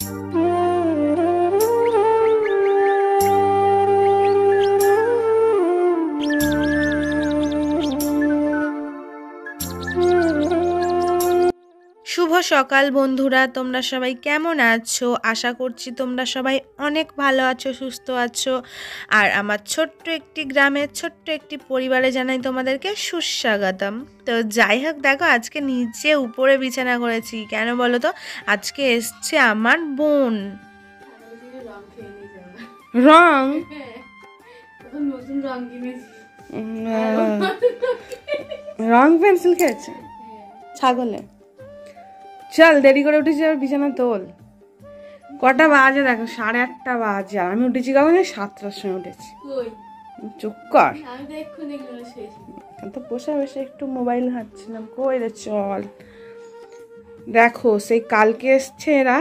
শুভ সকাল বন্ধুরা, তোমরা সবাই কেমন আছো? আশা করছি তোমরা সবাই অনেক ভালো আছো, সুস্থ আছো। আর আমার ছোট্ট একটি গ্রামের ছোট্ট একটি পরিবারে জানাই তোমাদেরকে সুস্বাগতম। তো যাই হোক, দেখো আজকে নিচে উপরে বিছানা করেছি। কেন বলো তো? আজকে এসছে আমার বোন। রং নতুন রং কিনেছি, রং পেন্সিল খেয়েছে ছাগলে। চল, দেরি করে উঠেছি, আর বিছানা তোল। কটা বাজে দেখো, 8:30 বাজে। আর আমি উঠেছি কখন? 7টার সময় উঠেছি। চুপ কর, তো বসে বসে একটু মোবাইল ঘাঁটছিলাম। কই রে, চল। দেখো সেই কালকে এসছে এরা,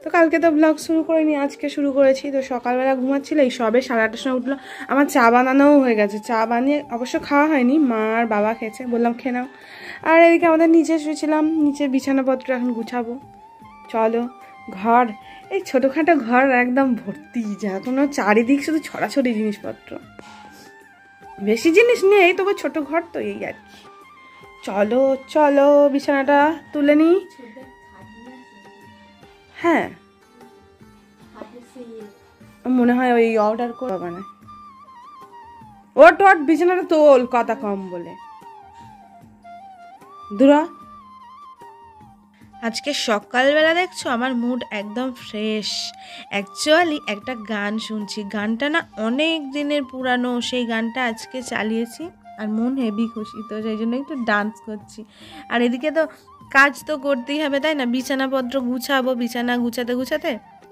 তো কালকে তো ব্লগ শুরু করিনি, আজকে শুরু করেছি। তো সকালবেলা ঘুমাচ্ছিল, এই সবে 8:30টার সময় উঠলো। আমার চা বানানোও হয়ে গেছে। চা বানিয়ে অবশ্য খাওয়া হয়নি, মা আর বাবা খেয়েছে, বললাম খেয়ে নাও। আর এদিকে আমাদের নিচে শুয়েছিলাম, নিচে বিছানাপত্র এখন গুছাবো। চলো। ঘর, এই ছোটোখাটো ঘর একদম ভর্তি, যা কোনো চারিদিক শুধু ছড়াছড়ি জিনিসপত্র। বেশি জিনিস নেই, তবে ছোট ঘর তো, এই আর কি। চলো চলো, বিছানাটা তুলে নি। হ্যাঁ, মনে হয় ওই অর্ডার করবা না। ওট ওট, বিছানাটা তোল, কথা কম বলে। দূরা। আজকে সকালবেলা দেখছো আমার মুড একদম ফ্রেশ। অ্যাকচুয়ালি একটা গান শুনছি, গানটা না অনেক দিনের পুরানো, সেই গানটা আজকে চালিয়েছি। আর মন হেভি খুশি, তো সেই জন্য একটু ডান্স করছি। আর এদিকে তো কাজ তো করতেই হবে, তাই না? বিছানাপত্র গুছাবো, বিছানা গুছাতে গুছাতে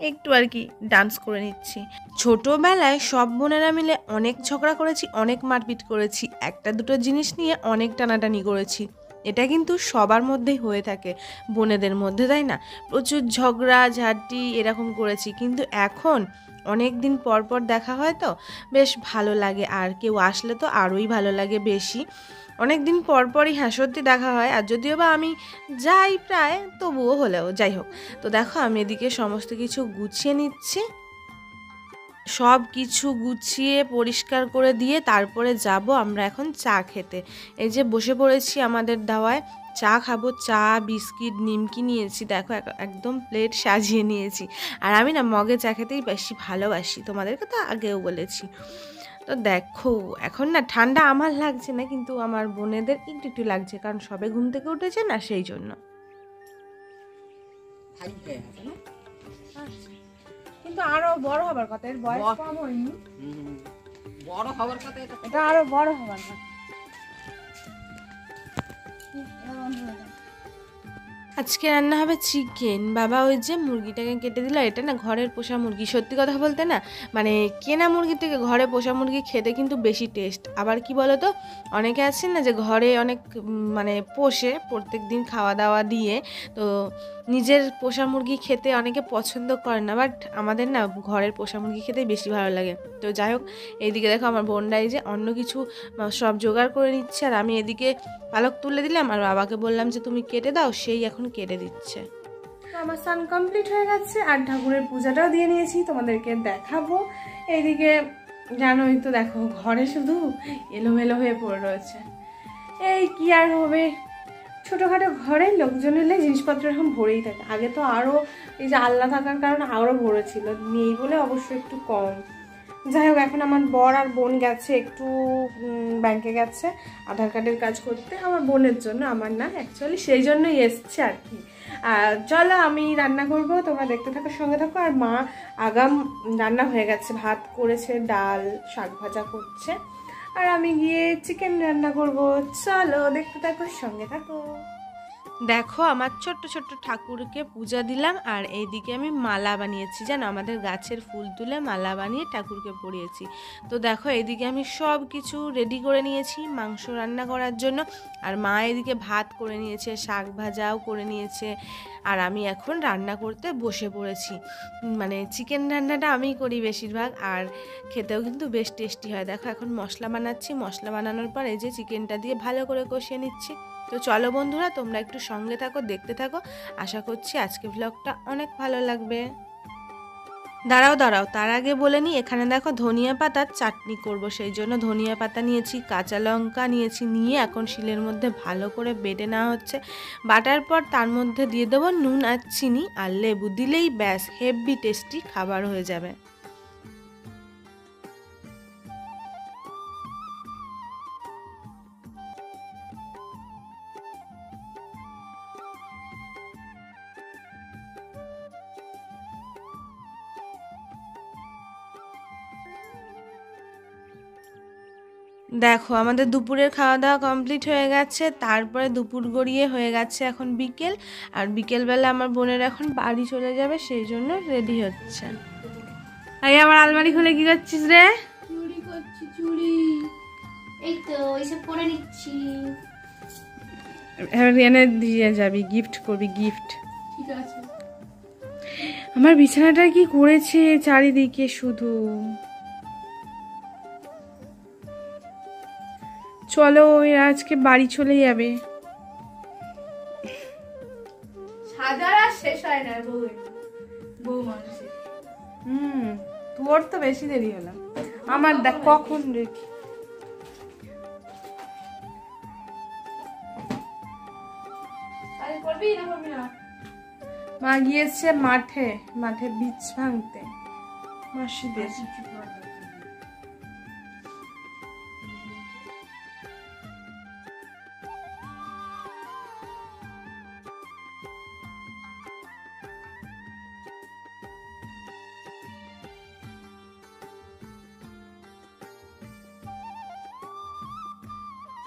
একটু আর কি ডান্স করে নিচ্ছি। ছোটোবেলায় সব বোনেরা মিলে অনেক ঝগড়া করেছি, অনেক মারপিট করেছি, একটা দুটো জিনিস নিয়ে অনেক টানাটানি করেছি। এটা কিন্তু সবার মধ্যেই হয়ে থাকে, বোনেদের মধ্যে, তাই না? প্রচুর ঝগড়া ঝাঁটি এরকম করেছি, কিন্তু এখন অনেক দিন পর পর দেখা হয় তো বেশ ভালো লাগে। আর কেউ আসলে তো আরোই ভালো লাগে বেশি। অনেক দিন পর পরই, হ্যাঁ সত্যি দেখা হয়। আর যদিও বা আমি যাই প্রায়, তবুও হলেও যাই হোক। তো দেখো আমি এদিকে সমস্ত কিছু গুছিয়ে নিচ্ছি, সব কিছু গুছিয়ে পরিষ্কার করে দিয়ে তারপরে যাব আমরা এখন চা খেতে। এই যে বসে পড়েছি আমাদের দাওয়ায়, চা খাবো। চা, বিস্কিট, নিমকি নিয়েছি, দেখো একদম প্লেট সাজিয়ে নিয়েছি। আর আমি না মগে চা খেতেই বেশি ভালোবাসি, তোমাদেরকে তো আগেও বলেছি। তো দেখো এখন না ঠান্ডা আমার লাগছে না, কিন্তু আমার বোনেদের একটু একটু লাগছে, কারণ সবে ঘুম থেকে উঠেছে না, সেই জন্য। কিন্তু আরো বড় হবার কথা, এর বয়স কম হয়নি, বড় হবার কথা, এটা আরো বড় হবার কথা। আজকে রান্না হবে চিকেন। বাবা ওই যে মুরগিটাকে কেটে দিল, এটা না ঘরের পোষা মুরগি। সত্যি কথা বলতে না, মানে কেনা মুরগির থেকে ঘরে পোষা মুরগি খেতে কিন্তু বেশি টেস্ট। আবার কি বলো তো, অনেকে আছেন না যে ঘরে অনেক মানে পোষে প্রত্যেক দিন খাওয়া দাওয়া দিয়ে, তো নিজের পোষা মুরগি খেতে অনেকে পছন্দ করে না, বাট আমাদের না ঘরের পোষা মুরগি খেতেই বেশি ভালো লাগে। তো যাই হোক, এইদিকে দেখো আমার বোনরাই যে অন্য কিছু সব জোগাড় করে নিচ্ছে, আর আমি এদিকে পালক তুলে দিলাম, আর বাবাকে বললাম যে তুমি কেটে দাও, সেই এখন কেটে দিচ্ছে। তো আমার স্নান কমপ্লিট হয়ে গেছে, আর ঠাকুরের পূজাটাও দিয়ে নিয়েছি, তোমাদেরকে দেখাবো। এইদিকে জানোই তো, দেখো ঘরে শুধু এলোমেলো হয়ে পড়ে রয়েছে। এই কি আর হবে, ছোটোখাটো ঘরে লোকজন এলে জিনিসপত্র এখন ভরেই থাকে। আগে তো আরও, এই যে আল্লাহ থাকার কারণে আরও ভরে ছিল, নেই বলে অবশ্য একটু কম। যাই হোক, এখন আমার বর আর বোন গেছে একটু ব্যাংকে গেছে আধার কার্ডের কাজ করতে, আমার বোনের জন্য, আমার না, অ্যাকচুয়ালি সেই জন্যই এসছে আর কি। চলো আমি রান্না করব, তোমরা দেখতে থাকো, সঙ্গে থাকো। আর মা আগাম রান্না হয়ে গেছে, ভাত করেছে, ডাল, শাক ভাজা করছে, আর আমি গিয়ে চিকেন রান্না করব। চলো দেখতে থাকো, সঙ্গে থাকো। দেখো আমার ছোট্ট ছোট্ট ঠাকুরকে পূজা দিলাম, আর এইদিকে আমি মালা বানিয়েছি, জানো আমাদের গাছের ফুল তুলে মালা বানিয়ে ঠাকুরকে পরিয়েছি। তো দেখো এইদিকে আমি সব কিছু রেডি করে নিয়েছি মাংস রান্না করার জন্য, আর মা এদিকে ভাত করে নিয়েছে, শাক ভাজাও করে নিয়েছে, আর আমি এখন রান্না করতে বসে পড়েছি। মানে চিকেন রান্নাটা আমিই করি বেশিরভাগ, আর খেতেও কিন্তু বেশ টেস্টি হয়। দেখো এখন মশলা বানাচ্ছি, মশলা বানানোর পর এই যে চিকেনটা দিয়ে ভালো করে কষিয়ে নিচ্ছি। তো চলো বন্ধুরা, তোমরা একটু সঙ্গে থাকো, দেখতে থাকো। আশা করছি আজকে ব্লগটা অনেক ভালো লাগবে। দাঁড়াও তার আগে বলে নিই, এখানে দেখো ধনিয়া পাতার চাটনি করব, সেই জন্য ধনিয়া পাতা নিয়েছি, কাঁচা লঙ্কা নিয়েছি, নিয়ে এখন শিলের মধ্যে ভালো করে বেটে নেওয়া হচ্ছে। বাটার পর তার মধ্যে দিয়ে দেবো নুন আর চিনি আর লেবু, দিলেই ব্যাস হেভি টেস্টি খাবার হয়ে যাবে। দেখো আমাদের দুপুরের খাওয়া দাওয়া কমপ্লিট হয়ে গেছে, তারপরে দুপুর গড়িয়ে হয়ে গেছে এখন বিকেল। আর বিকেলবেলা আমার বোনের এখন বাড়ি চলে যাবে, সেই জন্য রেডি হচ্ছে। এই আমার আলমারি খুলে কি করছিস রে? চুরি করছি, চুরি। এই তো এইসব পরে নিচ্ছি। এবার এনে দিয়ে যাবি, গিফট করবি, গিফট। ঠিক আছে। আমার বিছানাটা কি করেছে চারিদিকে শুধু। চলো আজকে বাড়ি চলে যাবে। সাজার আর শেষ হয় না বউ মানুষের। তোর তো বেশি দেরি হলো, আমার দেখ কখন রেখি। করবি না করবি না? মা গিয়েছে মাঠে বীজ ভাঙতে মাসিদের।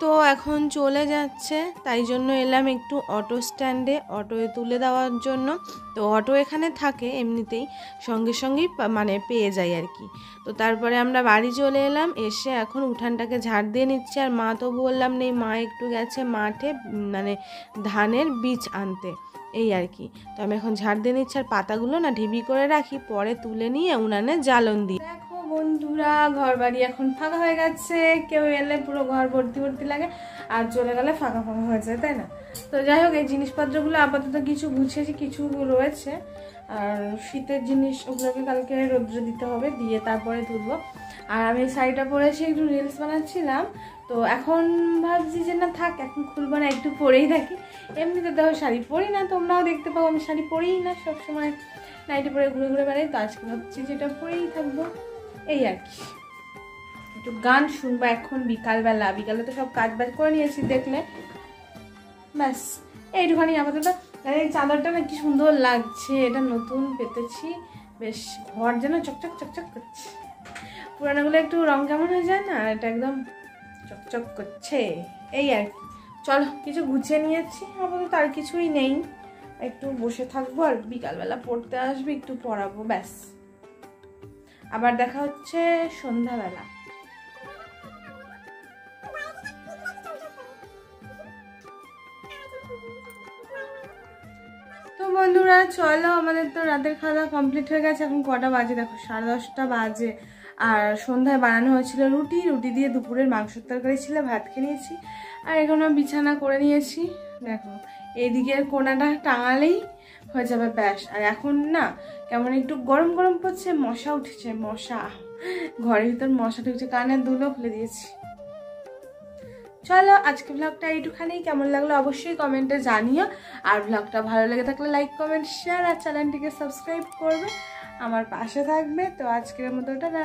তো এখন চলে যাচ্ছে, তাই জন্য এলাম একটু অটো স্ট্যান্ডে, অটোয় তুলে দেওয়ার জন্য। তো অটো এখানে থাকে এমনিতেই, সঙ্গে সঙ্গেই মানে পেয়ে যাই আর কি। তো তারপরে আমরা বাড়ি চলে এলাম, এসে এখন উঠানটাকে ঝাড় দিয়ে নিচ্ছি। আর মা তো বললাম নেই, মা একটু গেছে মাঠে মানে ধানের বীজ আনতে, এই আর কি। তো আমি এখন ঝাড় দিয়ে নিচ্ছি, আর পাতাগুলো না ঢিবি করে রাখি, পরে তুলে নিয়ে উনানে জ্বালন দিই। দেখো বন্ধুরা, ঘর বাড়ি এখন ফাঁকা হয়ে গেছে, কেউ এলে পুরো ঘর ভর্তি লাগে, আর চলে গেলে ফাঁকা হয়ে যায়, তাই না? তো যাই হোক, এই জিনিসপত্রগুলো আপাতত কিছু গুছিয়েছি, কিছু রয়েছে। আর শীতের জিনিস, ওগুলোকে কালকে রোদ্রে দিতে হবে, দিয়ে তারপরে তুলবো। আর আমি শাড়িটা পরেছি, একটু রিলস বানাচ্ছিলাম, তো এখন ভাবছি যে না থাক, এখন খুলবো না, একটু পরেই থাকি। এমনিতে দেখো শাড়ি পরি না, তোমরাও দেখতে পাবো আমি শাড়ি পরেই না, সবসময় নাইটি পরে ঘুরে বেড়াই। তো আজকে ভাবছি যেটা পরেই থাকবো, এই আর কি। একটু গান শুনবো এখন বিকালে তো সব কাজ বাজ করে নিয়েছি দেখলে, ব্যাস এইটুখানি আপাতত। এই চাদরটা না কি সুন্দর লাগছে, এটা নতুন পেতেছি, বেশ ঘর যেন চকচক করছে। পুরানোগুলো একটু রং কেমন হয়ে যায় না, এটা একদম চকচক করছে, এই আর কি। চলো কিছু গুছিয়ে নিয়েছি, আপাতত আর কিছুই নেই, একটু বসে থাকবো, আর বিকালবেলা পড়তে আসবে, একটু পড়াবো, ব্যাস। আবার দেখা হচ্ছে সন্ধ্যাবেলা। তো বন্ধুরা চলো, আমাদের তো রাতের খাওয়া দাওয়া কমপ্লিট হয়ে গেছে। এখন কটা বাজে দেখো, 10:30 বাজে। আর সন্ধ্যায় বানানো হয়েছিল রুটি দিয়ে দুপুরের মাংসের তরকারি ছিল, ভাত খেয়ে নিয়েছি। আর এখনো বিছানা করে নিয়েছি, দেখো এইদিকের কোনাটা টাঙালেই হয়ে যাবে, ব্যাস। আর এখন না কেমন একটু গরম পড়ছে, মশা উঠেছে, মশা ঘরের ভিতর মশা ঢুকছে, কানের দুলও খুলে দিয়েছি। চলো আজকে ব্লগটা এইটুখানেই, কেমন লাগলো অবশ্যই কমেন্টে জানিও। আর ব্লগটা ভালো লেগে থাকলে লাইক কমেন্ট শেয়ার, আর চ্যানেলটিকে সাবস্ক্রাইব করবে, আমার পাশে থাকবে। তো আজকের মতো টাটা।